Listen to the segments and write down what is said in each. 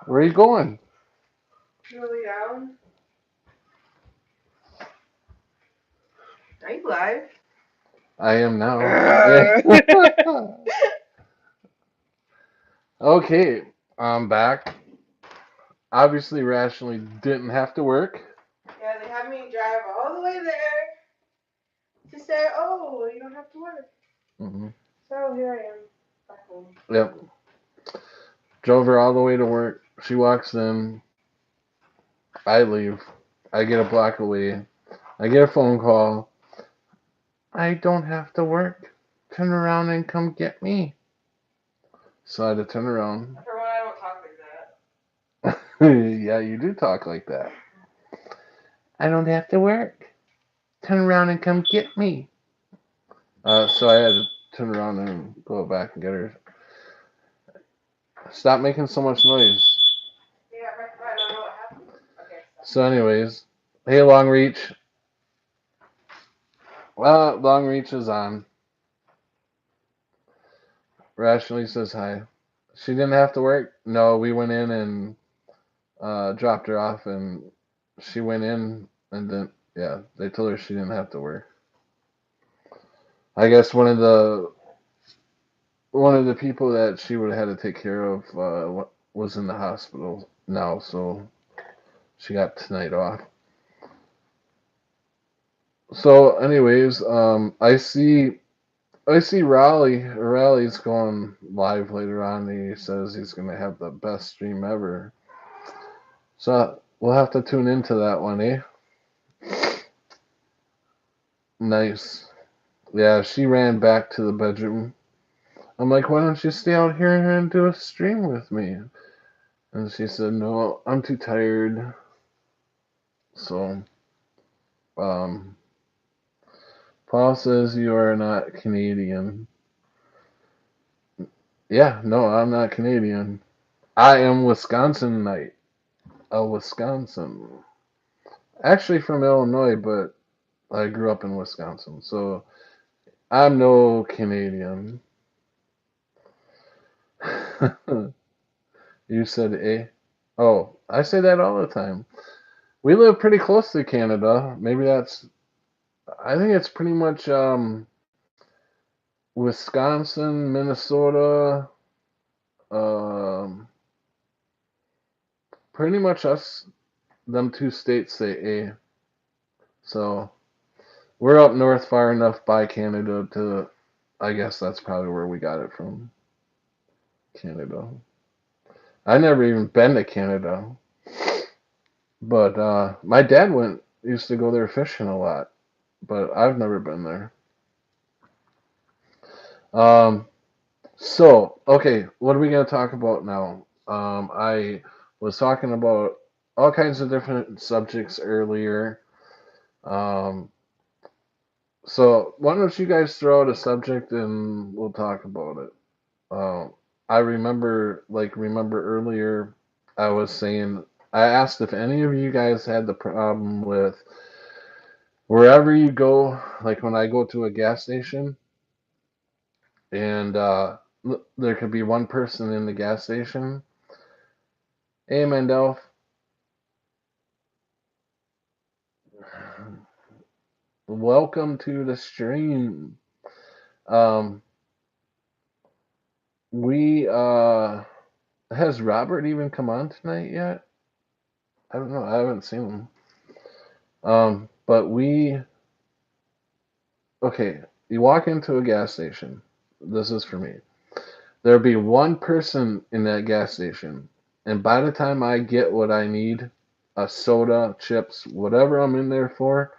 Where are you going? Really down. Are you live? I am now. Yeah. Okay, I'm back. Obviously, rationally didn't have to work. Yeah, they had me drive all the way there to say, oh, you don't have to work. Hmm. So here I am, back home. Yep. Drove her all the way to work. She walks in. I leave. I get a block away. I get a phone call. I don't have to work. Turn around and come get me. So I had to turn around. For one, I don't talk like that. Yeah, you do talk like that. I don't have to work. Turn around and come get me. So I had to turn around and go back and get her. Stop making so much noise. Yeah, I don't know what happened. Okay, stop. So, anyways, hey, Long Reach. Well, Long Reach is on. Rationally says hi. She didn't have to work. No, we went in and dropped her off, and she went in and then yeah, they told her she didn't have to work. I guess one of the people that she would have had to take care of was in the hospital now, so she got tonight off. So, anyways, I see Raleigh's going live later on. He says he's gonna have the best stream ever. So we'll have to tune into that one, eh? Nice. Yeah, she ran back to the bedroom. I'm like, why don't you stay out here and do a stream with me? And she said, no, I'm too tired. So, um, Paul says you are not Canadian. Yeah, no, I'm not Canadian. I am Wisconsinite. A Wisconsin. Actually from Illinois, but I grew up in Wisconsin. So I'm no Canadian. You said A? Oh, I say that all the time. We live pretty close to Canada. Maybe that's. I think it's pretty much Wisconsin, Minnesota, um, pretty much us. Them two states say A. So we're up north far enough by Canada to. I guess that's probably where we got it from. Canada. I never even been to Canada, but my dad used to go there fishing a lot, but I've never been there. Um, So, okay, what are we going to talk about now? I was talking about all kinds of different subjects earlier. Um, so, why don't you guys throw out a subject and we'll talk about it? I remember earlier, I was saying, I asked if any of you guys had the problem with wherever you go, like when I go to a gas station and there could be one person in the gas station. Hey, Mandel, welcome to the stream. Um, we has Robert even come on tonight yet? I don't know. I haven't seen him. But okay. You walk into a gas station. This is for me. There'll be one person in that gas station, and by the time I get what I need, a soda, chips, whatever I'm in there for,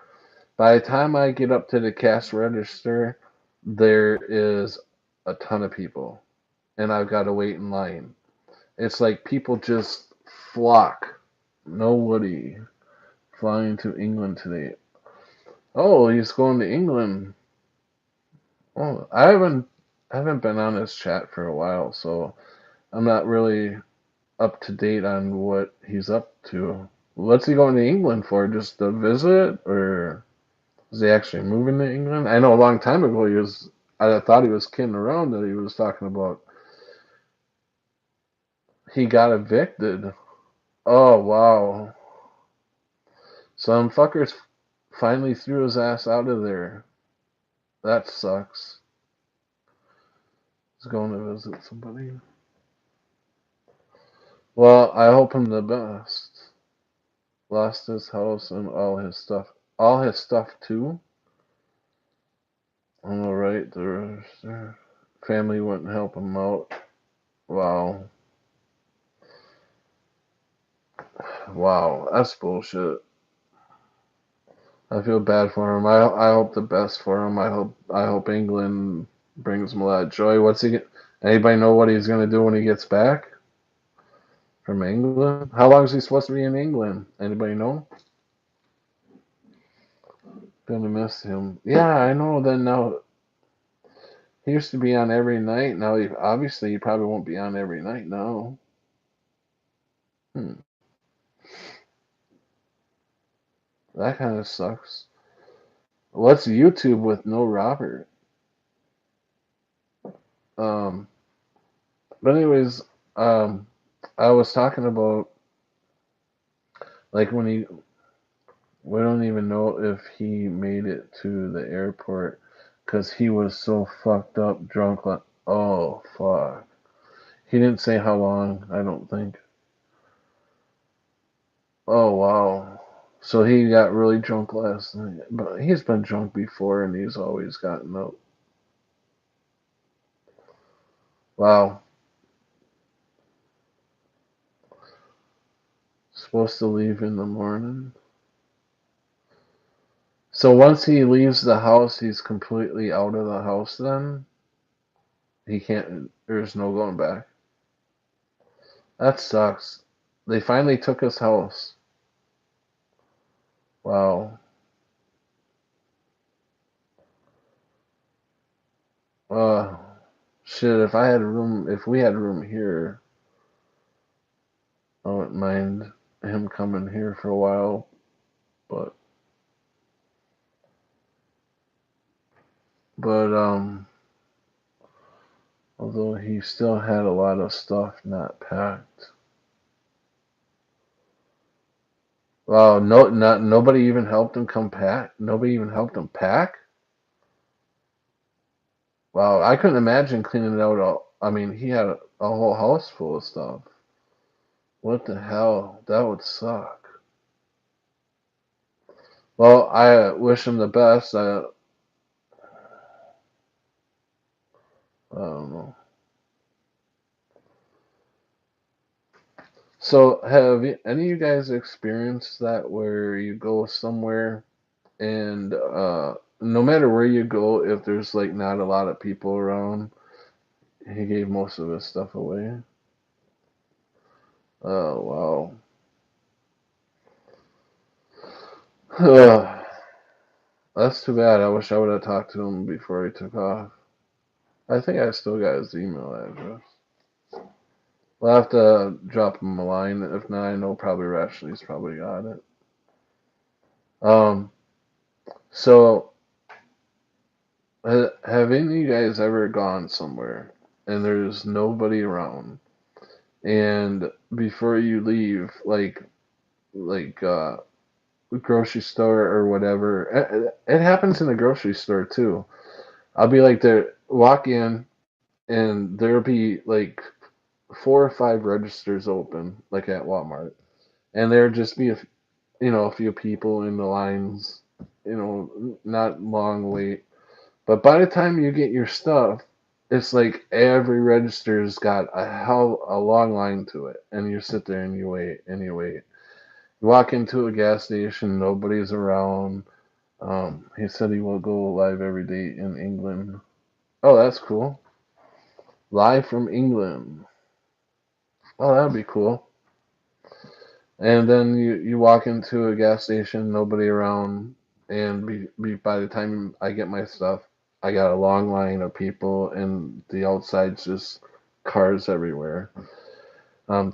by the time I get up to the cash register, there is a ton of people, and I've got to wait in line. It's like people just flock. Nobody flying to England today. Oh, he's going to England. Oh, I haven't been on his chat for a while, so I'm not really up to date on what he's up to. What's he going to England for? Just a visit, or is he actually moving to England? I know a long time ago he was. I thought he was kidding around that he was talking about He got evicted. Oh wow. Some fuckers finally threw his ass out of there. That sucks. He's going to visit somebody. Well, I hope him the best. Lost his house and all his stuff. All his stuff too? Alright, their family wouldn't help him out. Wow. Wow, that's bullshit. I feel bad for him. I hope the best for him. I hope England brings him a lot of joy. What's he get? Anybody know what he's gonna do when he gets back from England? How long is he supposed to be in England? Anybody know? Gonna miss him. Yeah, I know. Then now he used to be on every night. Now he probably won't be on every night now. Hmm, that kind of sucks. What's YouTube with no Robert? Um, but anyways, um, I was talking about like when he we don't even know if he made it to the airport because he was so fucked up, drunk. Like, oh fuck. He didn't say how long. I don't think. Oh wow. So he got really drunk last night, but he's been drunk before and he's always gotten up. Wow. Supposed to leave in the morning. So once he leaves the house, he's completely out of the house. Then he can't. There's no going back. That sucks. They finally took his house. Wow. Uh, shit. If we had room here, I wouldn't mind him coming here for a while. But, but although he still had a lot of stuff not packed. Wow. No, not nobody even helped him come pack. Nobody even helped him pack. Wow. I couldn't imagine cleaning it out all. I mean, he had a whole house full of stuff. What the hell? That would suck. Well, I wish him the best. I don't know. So, any of you guys experienced that where you go somewhere and no matter where you go, if there's like not a lot of people around, he gave most of his stuff away? Oh, wow. That's too bad. I wish I would have talked to him before he took off. I think I still got his email address. We'll have to drop him a line. If not, I know probably Rashley's probably got it. Um, so have any of you guys ever gone somewhere and there's nobody around, and before you leave, like grocery store or whatever, it happens in the grocery store too. I'll be like there, walk in, and there'll be like 4 or 5 registers open, like at Walmart, and there'll just be a few people in the lines, not long wait. But by the time you get your stuff, it's like every register's got a long line to it, and you sit there and you wait and you wait. You walk into a gas station, nobody's around. He said he will go live every day in England. Oh, that's cool. Live from England. Oh, that'd be cool. And then you walk into a gas station, nobody around, and by the time I get my stuff, I got a long line of people, and the outside's just cars everywhere.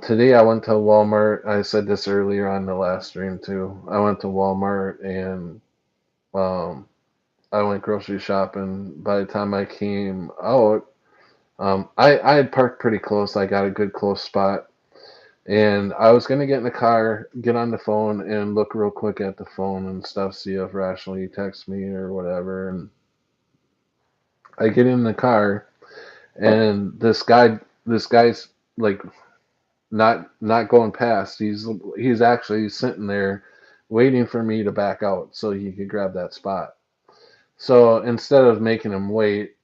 Today I went to Walmart. I said this earlier on the last stream too. I went to Walmart and um, I went grocery shopping. By the time I came out, I had parked pretty close. I got a good close spot. And I was gonna get in the car, get on the phone, and look real quick at the phone and stuff, see if Rationally texts me or whatever. And I get in the car, and this guy's like not going past. He's actually sitting there waiting for me to back out so he could grab that spot. So instead of making him wait,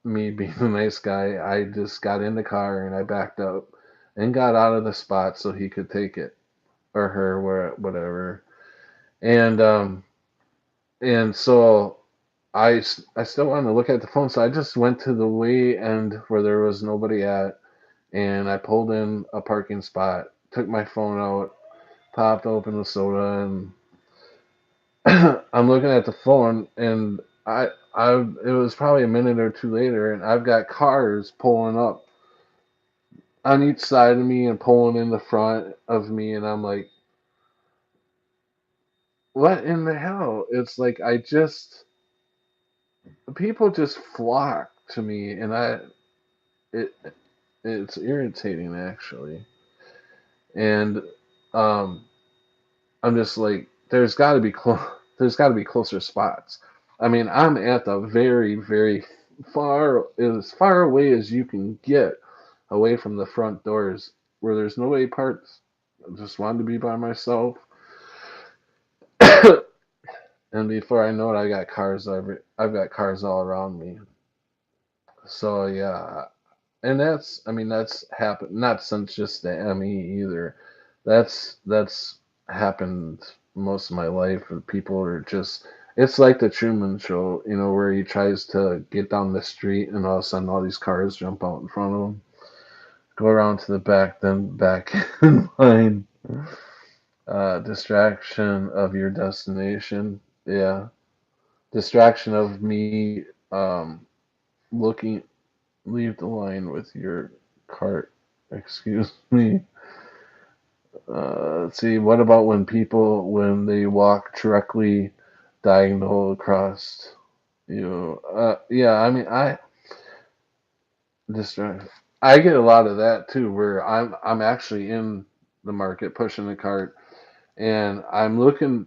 me being a nice guy, I just got in the car and I backed up and got out of the spot so he could take it or her, where whatever. And so I still wanted to look at the phone, so I just went to the way end where there was nobody at, and I pulled in a parking spot, took my phone out, popped open the soda, and I'm looking at the phone, and it was probably a minute or two later, and I've got cars pulling up on each side of me and pulling in the front of me, and I'm like, what in the hell? It's like I just people just flock to me, and it it's irritating actually, and um, I'm just like, there's got to be closer spots. I mean, I'm at the very as far away as you can get away from the front doors, where there's nobody parked. I just wanted to be by myself. And before I know it, I've got cars all around me. So yeah, and I mean, that's happened not since just the ME either. That's happened most of my life. And people are just, it's like the Truman Show, where he tries to get down the street and all of a sudden all these cars jump out in front of him, go around to the back, then back in line. Distraction of your destination. Yeah, distraction of me looking. Leave the line with your cart. Excuse me. Let's see. What about when they walk directly diagonal across you? Yeah. I mean, distract. I get a lot of that too, where I'm actually in the market pushing the cart, and I'm looking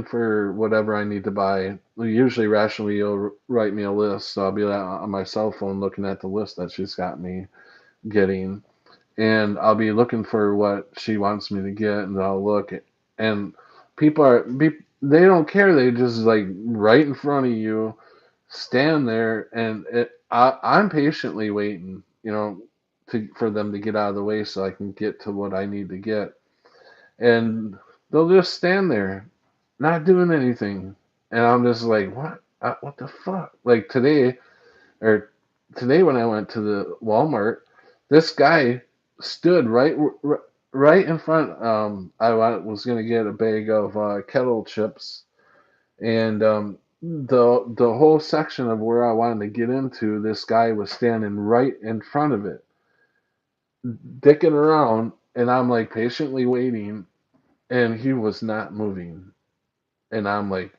for whatever I need to buy. Usually, Rationally, you'll write me a list, so I'll be on my cell phone looking at the list that she's got me getting, and I'll be looking for what she wants me to get, and I'll look, and they don't care. They just like right in front of you, stand there, and I'm patiently waiting, for them to get out of the way so I can get to what I need to get, and they'll just stand there, not doing anything, and I'm just like, what the fuck? Like or today when I went to the Walmart, this guy stood right in front. Was gonna get a bag of kettle chips, and the whole section of where I wanted to get into, this guy was standing right in front of it, dicking around, and I'm like patiently waiting, and he was not moving, and I'm like,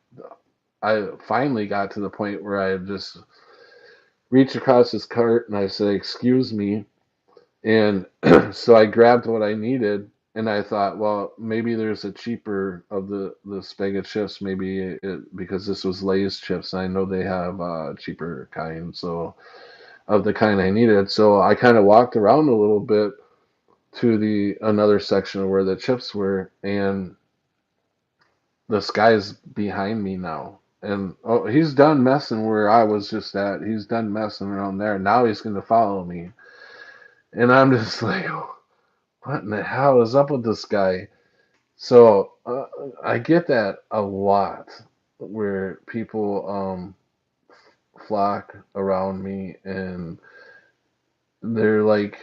I finally got to the point where I just reached across his cart and I said, "Excuse me." And so I grabbed what I needed, and I thought, well, maybe there's a cheaper of the bag of chips. Because this was Lay's chips, I know they have cheaper kind, so of the kind I needed. So I kind of walked around a little bit to the another section where the chips were, and this guy's behind me now. And oh, he's done messing where I was just at. He's done messing around there. Now he's going to follow me. And I'm just like, what in the hell is up with this guy? So I get that a lot, where people flock around me, and they're like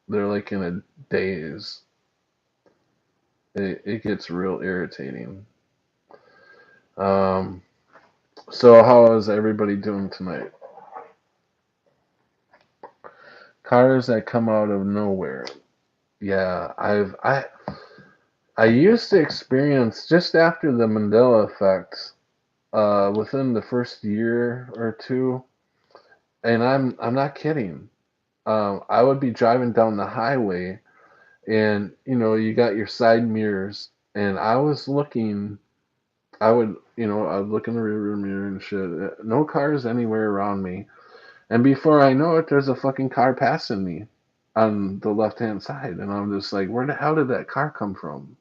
they're like in a daze. It gets real irritating. Um, so how is everybody doing tonight? Cars that come out of nowhere. Yeah, I used to experience just after the Mandela Effect, within the first year or two, and I'm not kidding. I would be driving down the highway, and you got your side mirrors, and I was looking. I would look in the rear view mirror and shit. No cars anywhere around me, and before I know it, there's a fucking car passing me on the left hand side, and I'm just like, where the hell did that car come from?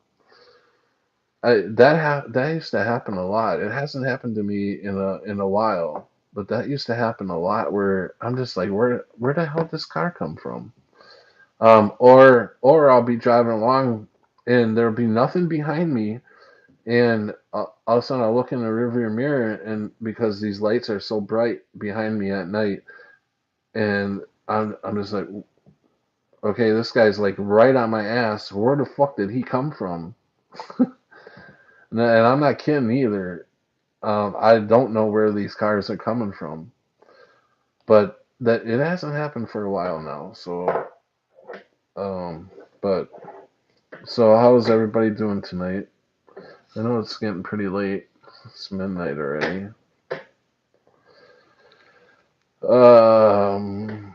That used to happen a lot. It hasn't happened to me in a while, but that used to happen a lot. Where I'm just like, where the hell did this car come from? Or I'll be driving along, and there'll be nothing behind me, and all of a sudden I look in the rearview mirror, and because these lights are so bright behind me at night, and I'm just like, okay, this guy's like right on my ass. Where the fuck did he come from? And I'm not kidding either. I don't know where these cars are coming from, but that it hasn't happened for a while now. Um, but so how's everybody doing tonight? I know it's getting pretty late. It's midnight already. Um,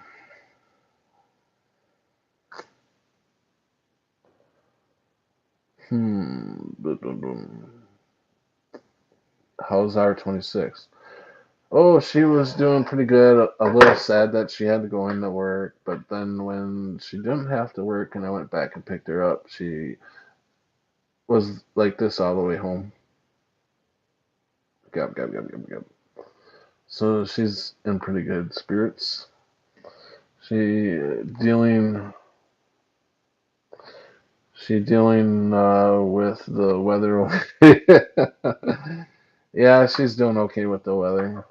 hmm. How's R26? Oh, she was doing pretty good. A little sad that she had to go into work, but then when she didn't have to work and I went back and picked her up, she was like this all the way home. Gab, gab, gab, gab, gab. So she's in pretty good spirits. She dealing she dealing with the weather. Yeah, she's doing okay with the weather.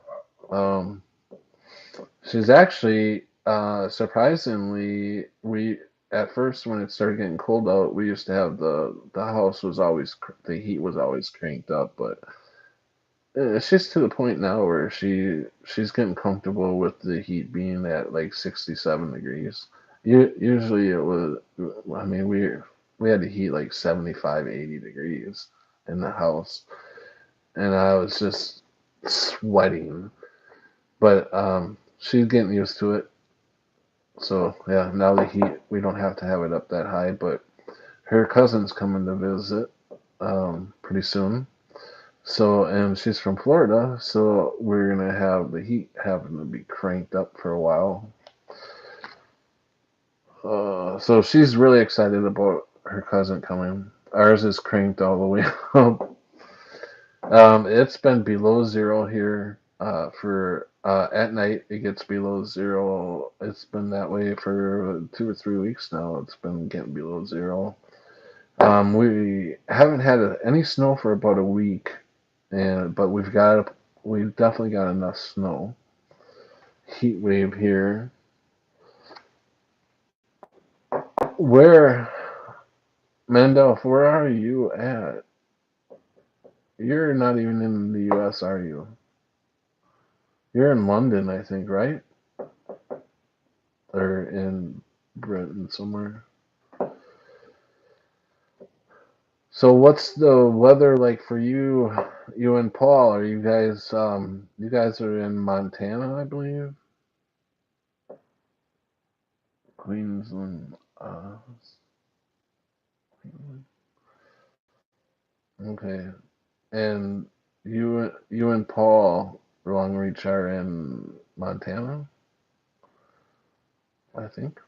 Um, she's actually surprisingly we at first when it started getting cold out, we used to have the house was always the heat was always cranked up, but it's just to the point now where she's getting comfortable with the heat being at like 67 degrees. Usually it was, I mean, we had to heat like 75, 80 degrees in the house, and I was just sweating. But she's getting used to it. So yeah, now the heat we don't have to have it up that high. But her cousin's coming to visit pretty soon. So, and she's from Florida, so we're gonna have the heat having to be cranked up for a while. So she's really excited about her cousin coming. Ours is cranked all the way up. It's been below zero here for at night. It gets below zero. It's been that way for 2 or 3 weeks now. It's been getting below zero. We haven't had any snow for about a week, and but we've definitely got enough snow. Heat wave here. Where, Mandel? Where are you at? You're not even in the U.S., are you? You're in London, I think, right? Or in Britain somewhere. So what's the weather like for you and Paul? Are you guys are in Montana, I believe? Queensland. Okay. And you and Paul Longreach are in Montana, I think.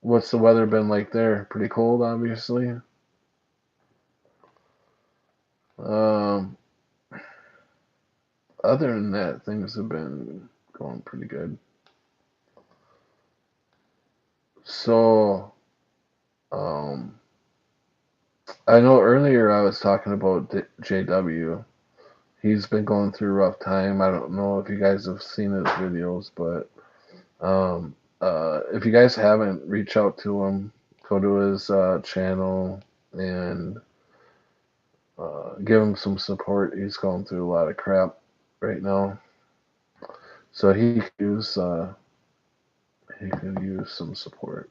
What's the weather been like there? Pretty cold, obviously. Um, Other than that, things have been going pretty good. So, um, I know earlier I was talking about JW. He's been going through a rough time. I don't know if you guys have seen his videos, but if you guys haven't, reach out to him. Go to his channel and give him some support. He's going through a lot of crap right now, so he could use some support.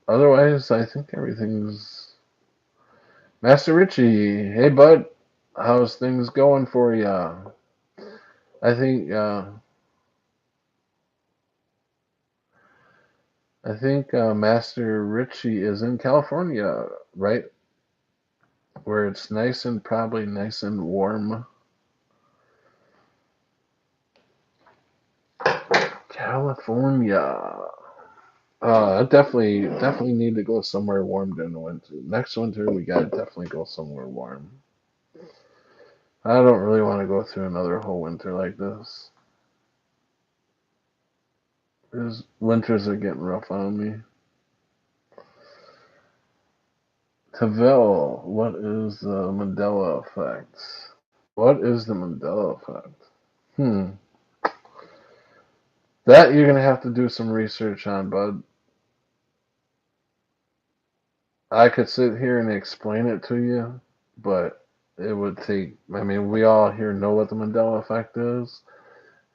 Otherwise, I think everything's Master Richie. Hey, bud, how's things going for you? I think I think Master Richie is in California, right? Where it's nice and probably nice and warm. California. I definitely need to go somewhere warm during the winter. Next winter, we gotta definitely go somewhere warm. I don't really want to go through another whole winter like this. These winters are getting rough on me. Tavel, what is the Mandela effect? What is the Mandela effect? Hmm. That you're gonna have to do some research on, bud. I could sit here and explain it to you, but it would take. I mean, we all here know what the Mandela effect is,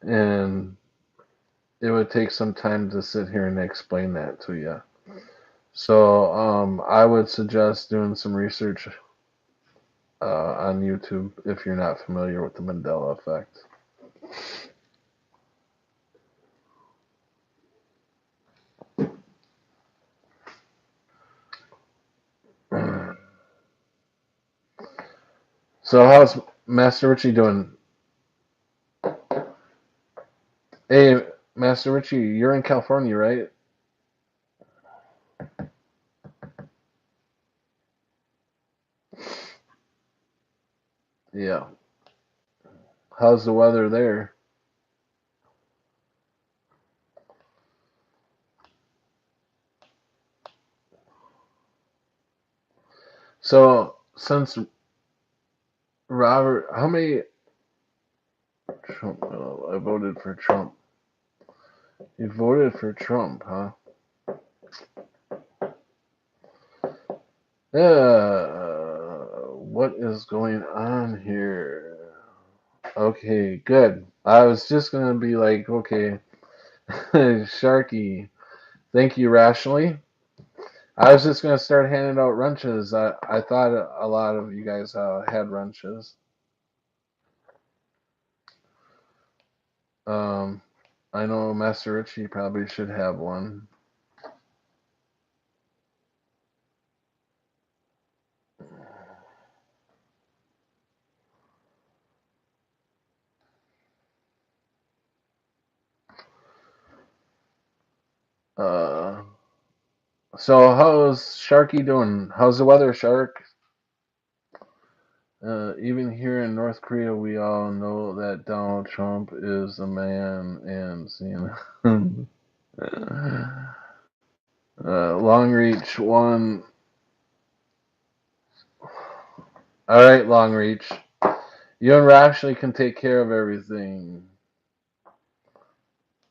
and it would take some time to sit here and explain that to you. So, I would suggest doing some research on YouTube if you're not familiar with the Mandela effect. So, how's Master Richie doing? Hey, Master Richie, you're in California, right? Yeah. How's the weather there? So, since Robert, how many Trump? Oh, I voted for Trump. You voted for Trump, huh? What is going on here? Okay, good. I was just gonna be like, okay, Sharky, thank you, Rationally. I was just gonna start handing out wrenches. I thought a lot of you guys had wrenches. Um, I know Master Richie probably should have one. Uh, so how's Sharky doing? How's the weather, Shark? Even here in North Korea, we all know that Donald Trump is the man, and long reach one. All right, long reach. You and Rashley can take care of everything.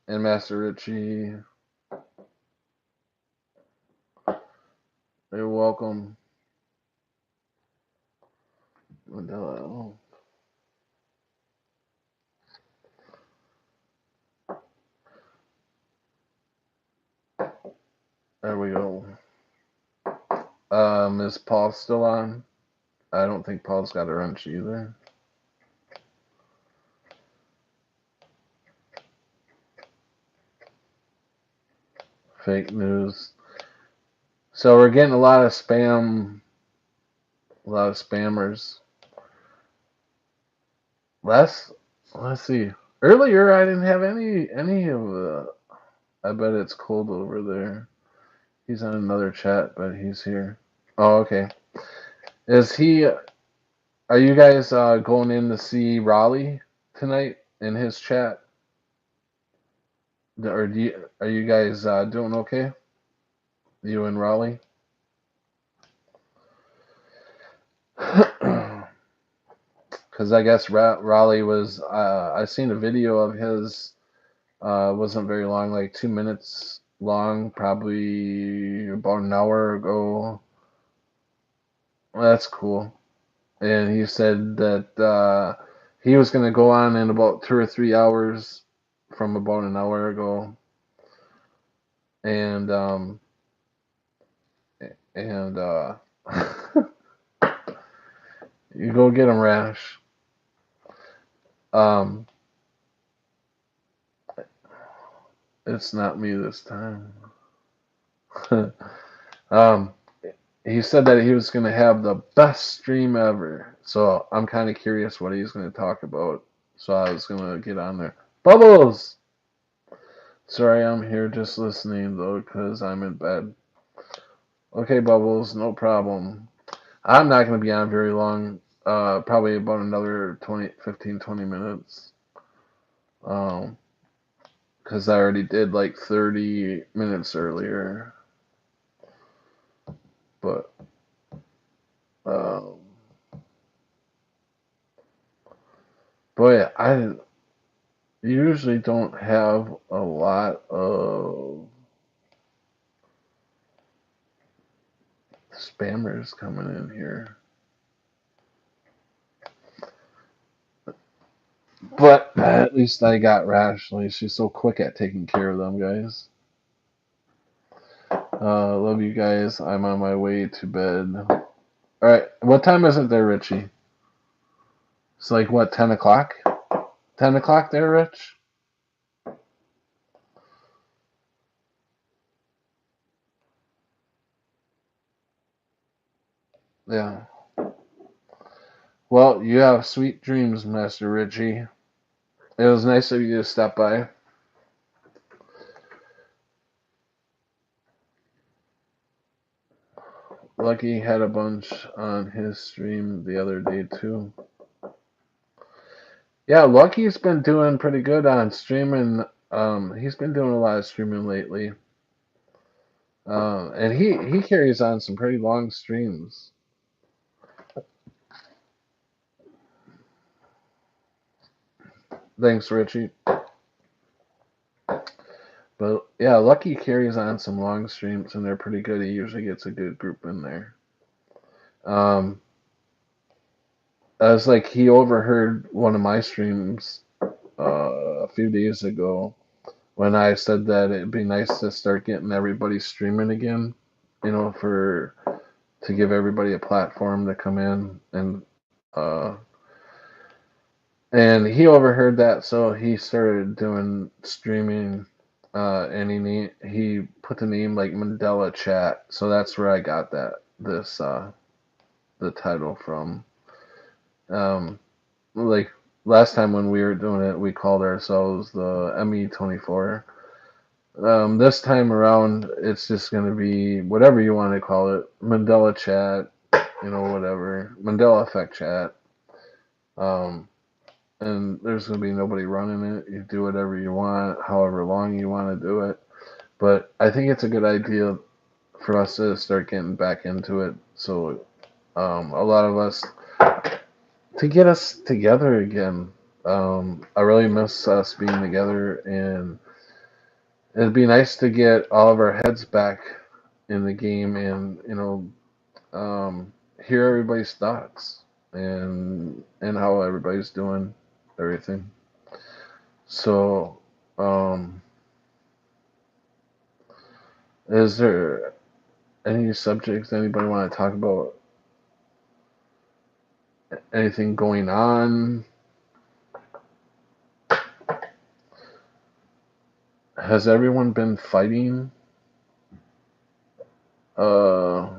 And Master Richie, you're welcome. Mandela. Oh, there we go. Is Paul still on? I don't think Paul's got a wrench either. Fake news. So we're getting a lot of spam, a lot of spammers. Last, let's see. Earlier, I didn't have any of the. I bet it's cold over there. He's on another chat, but he's here. Oh, okay. Is he? Are you guys going in to see Raleigh tonight in his chat? Or are you guys doing okay? You and Raleigh? Because I guess Raleigh was. I seen a video of his. Wasn't very long, like 2 minutes long, probably about an hour ago. Well, that's cool. And he said that he was going to go on in about 2 or 3 hours from about an hour ago. And and you go get him, Rash. Um, it's not me this time. um, he said that he was going to have the best stream ever. So I'm kind of curious what he's going to talk about. So I was going to get on there. Bubbles! Sorry, I'm here just listening though, because I'm in bed. Okay, Bubbles, no problem. I'm not going to be on very long. Probably about another 20, 15, 20 minutes. Um, because I already did like 30 minutes earlier. But, um, boy, I usually don't have a lot of spammers coming in here. But at least I got Rashley. She's so quick at taking care of them, guys. Love you guys. I'm on my way to bed. Alright, what time is it there, Richie? It's like, what, 10 o'clock? 10 o'clock there, Rich? Yeah. Well, you have sweet dreams, Master Richie. It was nice of you to stop by. Lucky had a bunch on his stream the other day, too. Yeah, Lucky's been doing pretty good on streaming. He's been doing a lot of streaming lately. And he carries on some pretty long streams. Thanks, Richie. But yeah, Lucky carries on some long streams, and they're pretty good. He usually gets a good group in there. Um, I was like, he overheard one of my streams a few days ago when I said that it'd be nice to start getting everybody streaming again, for to give everybody a platform to come in uh, and he overheard that, so he started doing streaming, and he put the name like Mandela Chat, so that's where I got the title from. Like last time when we were doing it, we called ourselves the ME24. This time around, it's just gonna be whatever you want to call it, Mandela Chat, whatever, Mandela Effect Chat. Um, and there's going to be nobody running it. You do whatever you want, however long you want to do it. But I think it's a good idea for us to start getting back into it. So a lot of us to get us together again. I really miss us being together, and it'd be nice to get all of our heads back in the game, and hear everybody's thoughts and how everybody's doing everything. So, um, is there any subjects anybody want to talk about? Anything going on? Has everyone been fighting? Uh,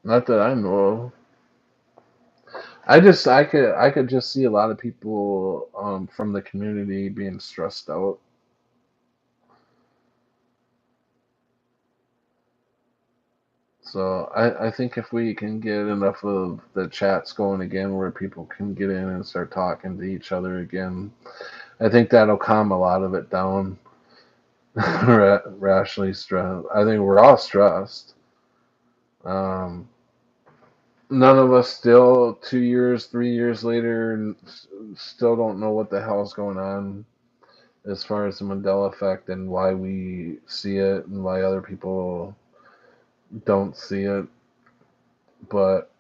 Not that I know of. I could just see a lot of people from the community being stressed out. So I think if we can get enough of the chats going again where people can get in and start talking to each other again, I think that'll calm a lot of it down. Rationally stressed. I think we're all stressed. Um, None of us still 2 years, 3 years later, still don't know what the hell's going on as far as the Mandela effect and why we see it and why other people don't see it. But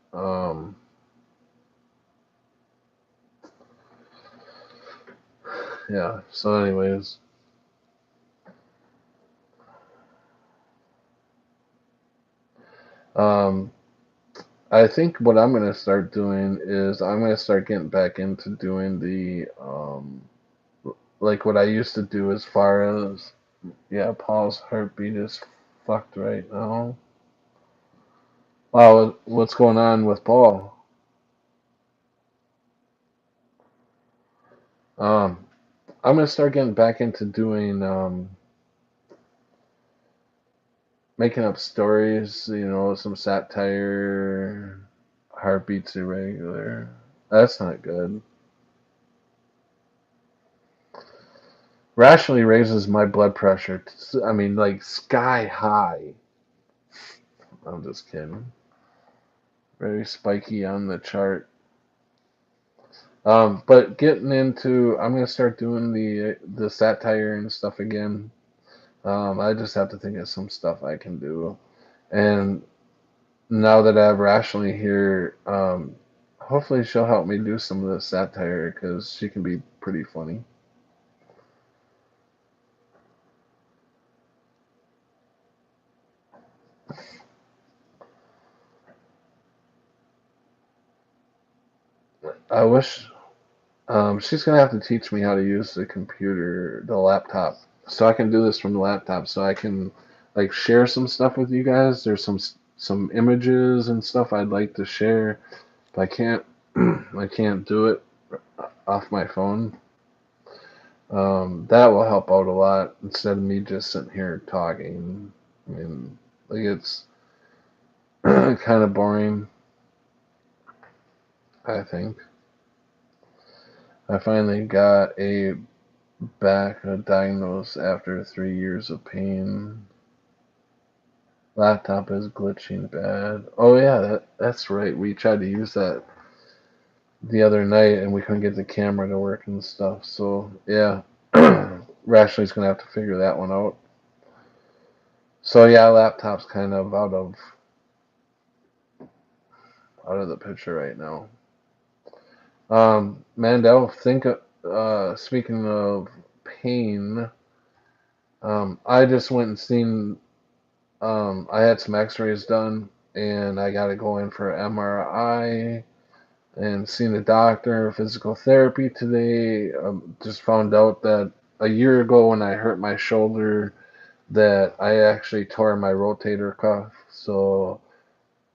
yeah. So, anyways, um, I think what I'm gonna start doing is I'm gonna start getting back into doing the like what I used to do as far as, yeah, Paul's heartbeat is fucked right now. Wow, what's going on with Paul? Um, I'm gonna start getting back into doing making up stories. You know, some satire, heartbeats irregular. That's not good. Rationally raises my blood pressure. I mean, like sky high. I'm just kidding. Very spiky on the chart. But getting into, I'm gonna start doing the satire and stuff again. I just have to think of some stuff I can do. And now that I have Rationally here, hopefully she'll help me do some of the satire because she can be pretty funny. I wish she's gonna have to teach me how to use the computer, the laptop, so I can do this from the laptop. So I can like share some stuff with you guys. There's some images and stuff I'd like to share, but I can't I can't do it off my phone. That will help out a lot instead of me just sitting here talking. I mean, like it's kind of boring. I think I finally got a back diagnosed after 3 years of pain. Laptop is glitching bad. Oh yeah, that's right. We tried to use that the other night and we couldn't get the camera to work and stuff. So yeah, Rationally's gonna have to figure that one out. So yeah, laptop's kind of out of the picture right now. Mandel, speaking of pain, I just went and seen. I had some X-rays done, and I got to go in for MRI and seen a doctor, physical therapy today. Just found out that a year ago when I hurt my shoulder, that I actually tore my rotator cuff. So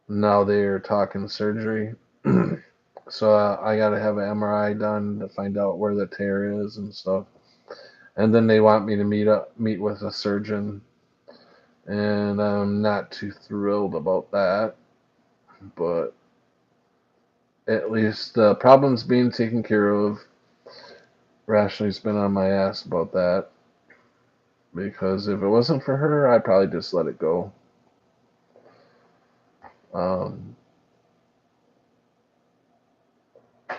now they're talking surgery. So I got to have an MRI done to find out where the tear is and stuff. And then they want me to meet with a surgeon, and I'm not too thrilled about that. But at least the problem's being taken care of. Rationally's been on my ass about that because if it wasn't for her, I'd probably just let it go. Um,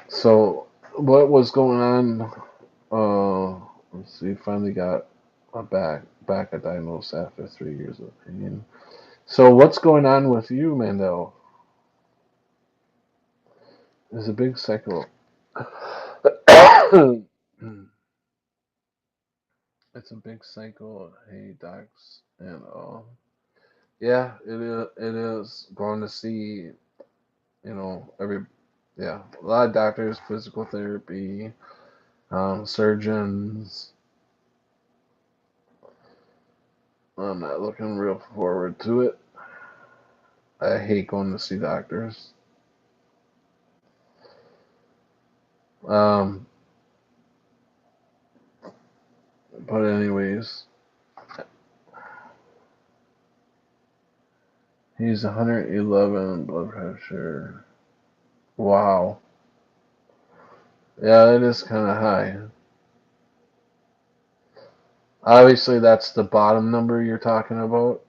so what was going on? Let's see. Finally got a back a diagnosis after 3 years of pain. So what's going on with you, Mandel? Is a big cycle. It's a big cycle. Hey, docs, and yeah, it is. It is going to see, every, yeah, a lot of doctors, physical therapy, surgeons. I'm not looking real forward to it. I hate going to see doctors. Um, but anyways, he's 111 blood pressure. Wow. Yeah, it is kind of high. Obviously, that's the bottom number you're talking about.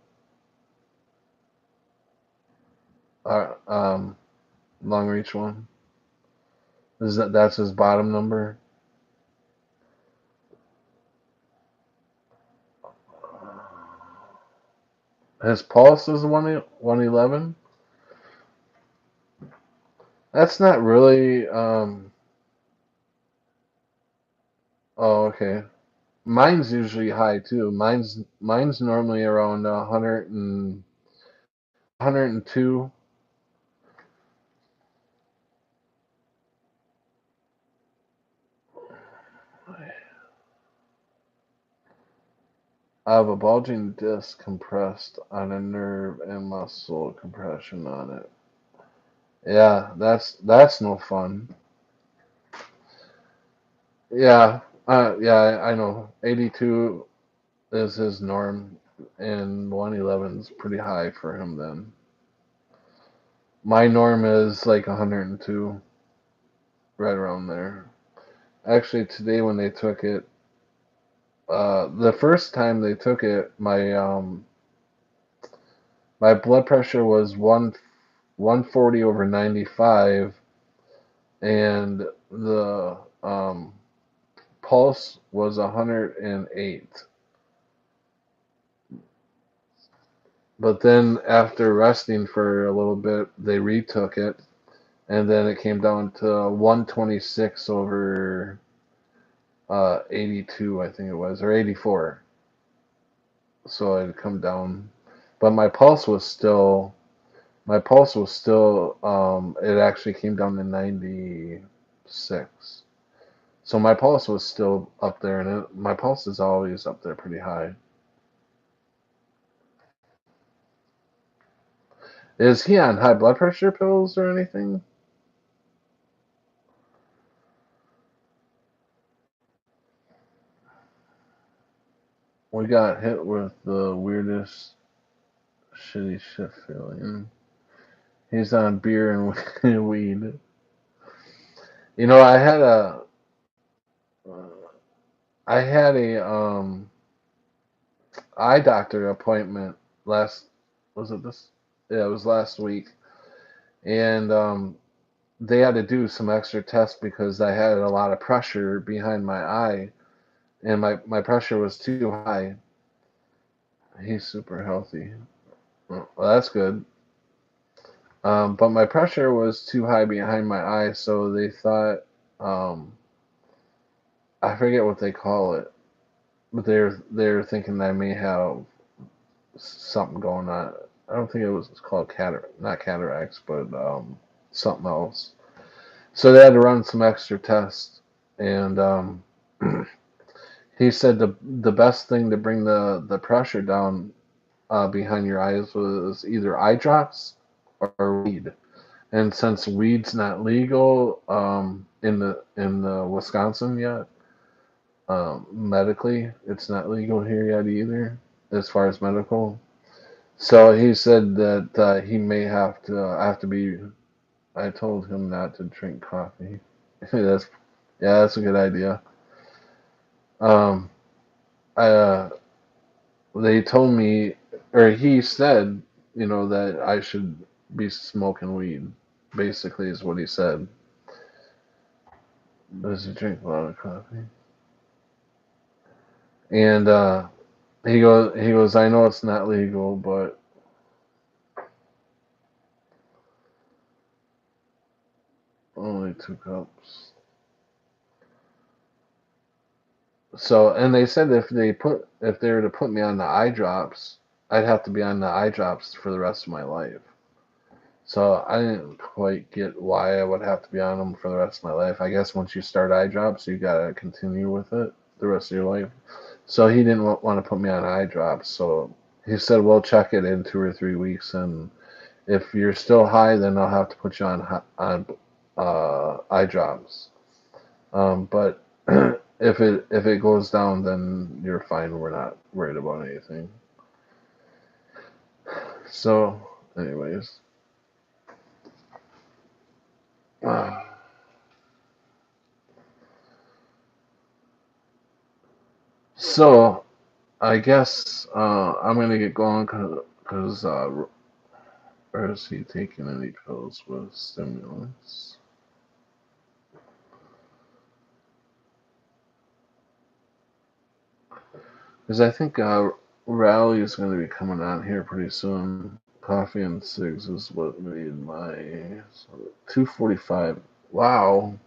Uh, um, long reach one. That's his bottom number? His pulse is 111. That's not really. Oh, okay. Mine's usually high too. Mine's normally around 102. I have a bulging disc compressed on a nerve and muscle compression on it. Yeah, that's no fun. Yeah, yeah, I know. 82 is his norm, and 111 is pretty high for him then. My norm is like 102, right around there. Actually, today when they took it, the first time they took it, my blood pressure was 140 over 95, and the pulse was 108. But then after resting for a little bit, they retook it, and then it came down to 126 over 82, I think it was, or 84. So it had come down, but my pulse was still it actually came down to 96. So my pulse was still up there, and my pulse is always up there pretty high. Is he on high blood pressure pills or anything? We got hit with the weirdest shitty shit feeling. He's on beer and weed. You know, I had a eye doctor appointment last was it this? Yeah, it was last week, and they had to do some extra tests because I had a lot of pressure behind my eye, and my pressure was too high. He's super healthy. Well, that's good. But my pressure was too high behind my eye, so they thought, um, I forget what they call it, but they're thinking I may have something going on. I don't think it was called cataract, not cataracts, but something else. So they had to run some extra tests, and he said the best thing to bring the pressure down behind your eyes was either eye drops or weed. And since weed's not legal in the Wisconsin yet, medically, it's not legal here yet either, as far as medical. So he said that he may have to I have to be. I told him not to drink coffee. that's yeah, that's a good idea. Um, I they told me, or he said, that I should be smoking weed. Basically, is what he said. Does he drink a lot of coffee? And he goes, I know it's not legal, but only 2 cups. So, and they said if they were to put me on the eye drops, I'd have to be on the eye drops for the rest of my life. So I didn't quite get why I would have to be on them for the rest of my life. I guess once you start eye drops, you gotta continue with it the rest of your life. So he didn't want to put me on eye drops. So he said, "We'll check it in 2 or 3 weeks, and if you're still high, then I'll have to put you on eye drops. But if it goes down, then you're fine. We're not worried about anything." So, anyways, so I guess I'm gonna get going because or is he taking any pills with stimulants? Because I think Rally is going to be coming on here pretty soon. Coffee and cigs is what made my 2:45. Wow,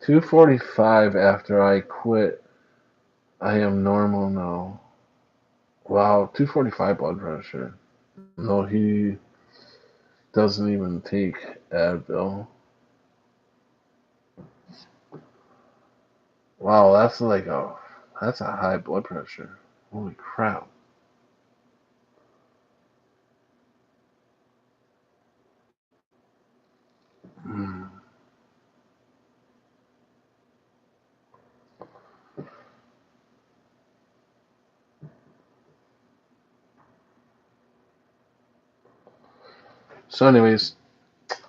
2:45 after I quit. I am normal now. Wow, 245 blood pressure. No, he doesn't even take Advil. Wow, that's a high blood pressure. Holy crap. Mm. So, anyways,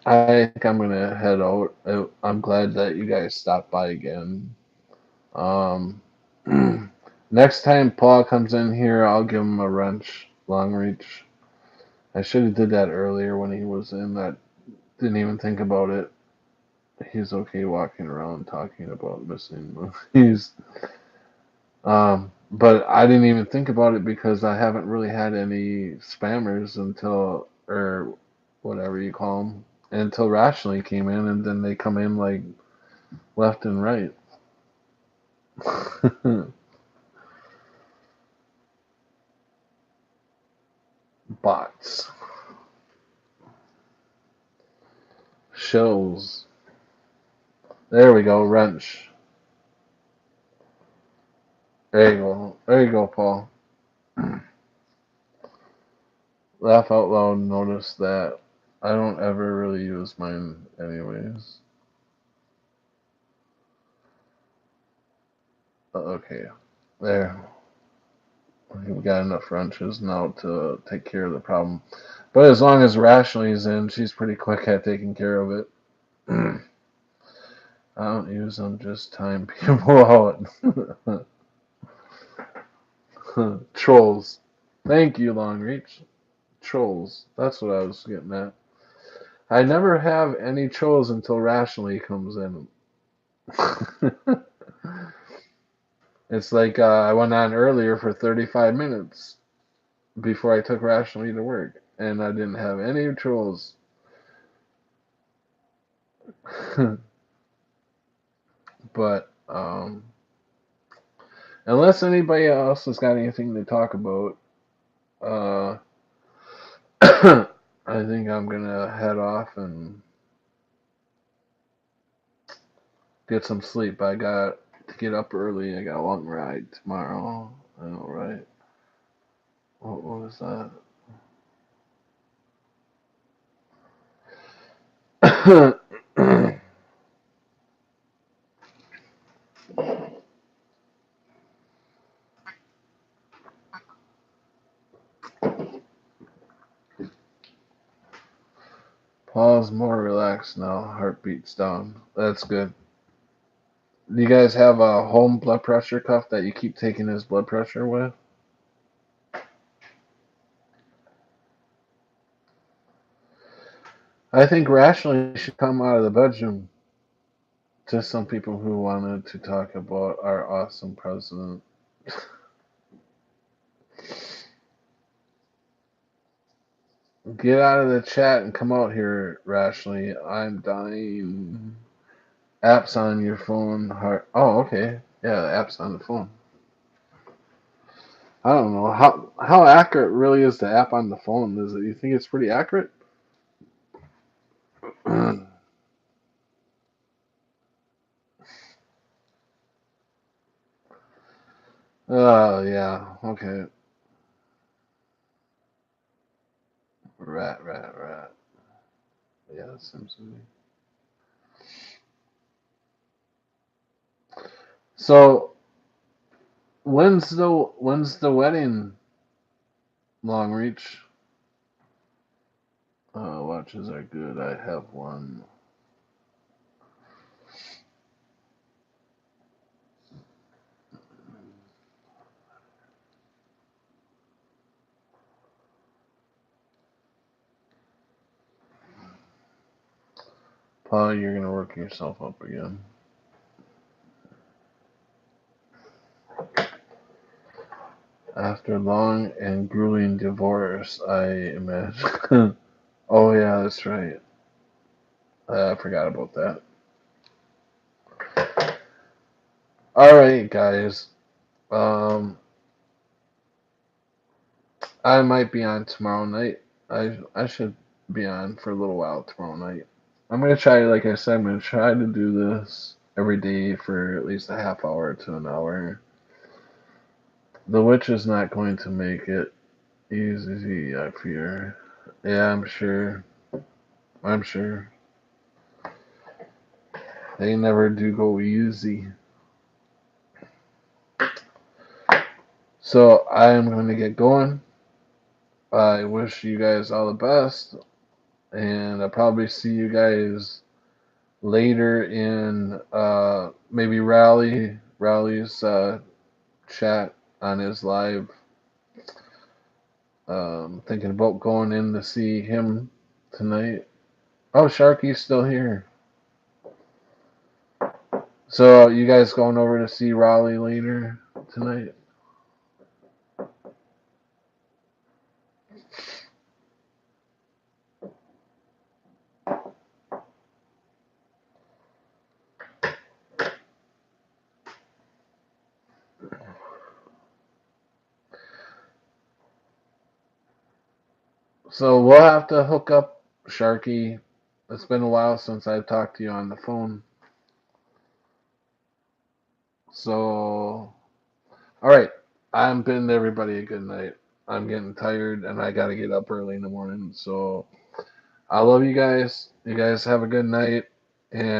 I think I'm gonna head out. I'm glad that you guys stopped by again. Um, next time Paul comes in here, I'll give him a wrench, long reach. I should have did that earlier when he was in. That didn't even think about it. He's okay walking around talking about missing movies. But I didn't even think about it because I haven't really had any spammers until, or whatever you call them, until Rationally came in, and then they come in like left and right. Bots, shows. There we go, wrench. There you go. There you go, Paul. Laugh out loud. Notice that I don't ever really use mine, anyways. Okay, there. We've got enough wrenches now to take care of the problem. But as long as Rationally's in, she's pretty quick at taking care of it. I don't use them, just time people out. Trolls. Thank you, Long Reach. Trolls. That's what I was getting at. I never have any trolls until Rationally comes in. It's like I went on earlier for 35 minutes before I took Rationally to work, and I didn't have any trolls. But unless anybody else has got anything to talk about, uh, I think I'm gonna head off and get some sleep. I got to get up early. I got a long ride tomorrow. I know, right? What was that? Paul's more relaxed now. Heartbeat's down. That's good. Do you guys have a home blood pressure cuff that you keep taking his blood pressure with? I think rationally should come out of the bedroom. Just some people who wanted to talk about our awesome president. Get out of the chat and come out here, rationally. I'm dying. Apps on your phone. Heart. Oh, okay. Yeah, the apps on the phone. I don't know how accurate really is the app on the phone. Is it? You think it's pretty accurate? Oh yeah. Okay. Rat. Yeah, that seems to be. So when's the wedding? Long reach. Watches are good. I have one. Paul, you're gonna work yourself up again. After long and grueling divorce, I imagine. Oh yeah, that's right. I forgot about that. All right, guys. Um, I might be on tomorrow night. I should be on for a little while tomorrow night. I'm gonna try, like I said, I'm gonna try to do this every day for at least a half hour to an hour. The witch is not going to make it easy, I fear. Yeah, I'm sure. I'm sure. They never do go easy. So I am going to get going. I wish you guys all the best, and I'll probably see you guys later in maybe Rally's chat on his live. Thinking about going in to see him tonight. Oh, Sharky's still here. So you guys going over to see Raleigh later tonight? So we'll have to hook up, Sharky. It's been a while since I've talked to you on the phone. So, all right. I'm bidding everybody a good night. I'm getting tired and I got to get up early in the morning. So, I love you guys. You guys have a good night. And